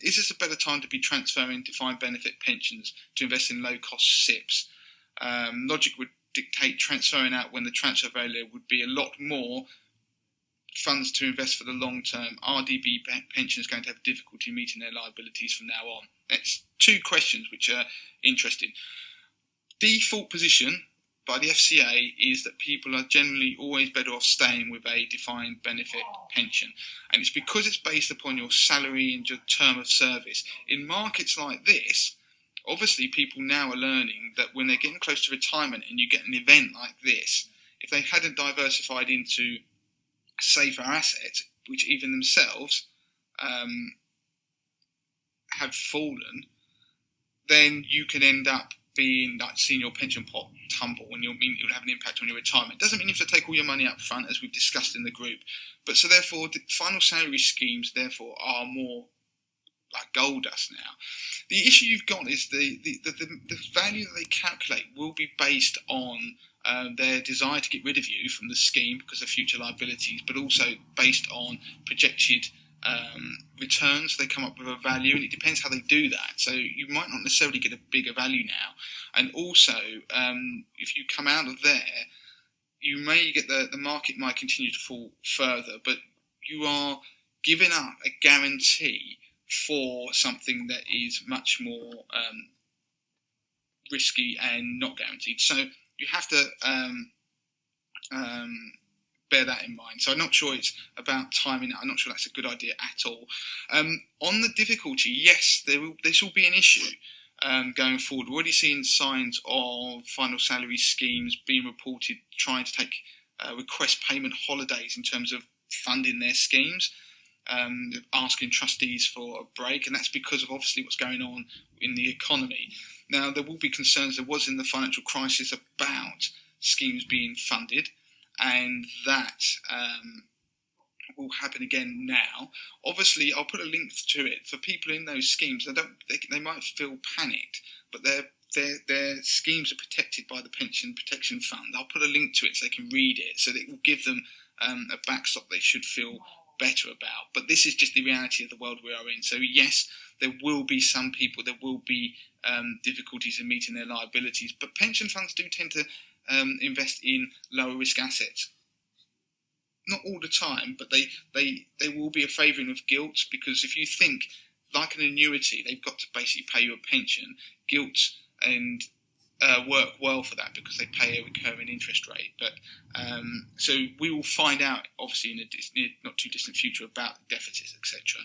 is this a better time to be transferring defined benefit pensions to invest in low-cost SIPPs? Logic would dictate transferring out when the transfer value would be a lot more funds to invest for the long term. RDB pensions going to have difficulty meeting their liabilities from now on. It's two questions which are interesting. Default position by the FCA is that people are generally always better off staying with a defined benefit pension, and it's because it's based upon your salary and your term of service. In markets like this, obviously people now are learning that when they're getting close to retirement and you get an event like this, if they hadn't diversified into safer assets, which even themselves have fallen, then you can end up being like seeing your pension pot tumble, and it'll have an impact on your retirement. Doesn't mean you have to take all your money up front, as we've discussed in the group, but so therefore the final salary schemes therefore are more like gold dust now. The issue you've got is the value that they calculate will be based on their desire to get rid of you from the scheme because of future liabilities, but also based on projected returns. They come up with a value, and it depends how they do that. So you might not necessarily get a bigger value now. And also, if you come out of there, you may get the market might continue to fall further, but you are giving up a guarantee for something that is much more risky and not guaranteed. So you have to bear that in mind. So I'm not sure it's about timing it. I'm not sure that's a good idea at all. On the difficulty, yes, this will be an issue going forward. We're already seeing signs of final salary schemes being reported trying to take request payment holidays in terms of funding their schemes, asking trustees for a break, and that's because of obviously what's going on in the economy. Now, there will be concerns, there was in the financial crisis, about schemes being funded, and that will happen again now. Obviously, I'll put a link to it for people in those schemes. They might feel panicked, but their schemes are protected by the Pension Protection Fund. I'll put a link to it so they can read it, so that it will give them a backstop they should feel better about. But this is just the reality of the world we are in. So yes, there will be some people, there will be difficulties in meeting their liabilities, but pension funds do tend to invest in lower risk assets. Not all the time, but they will be a favouring of gilt, because if you think, like an annuity, they've got to basically pay you a pension. Gilt and work well for that because they pay a recurring interest rate. But so we will find out, obviously, in a not too distant future about deficits, etc.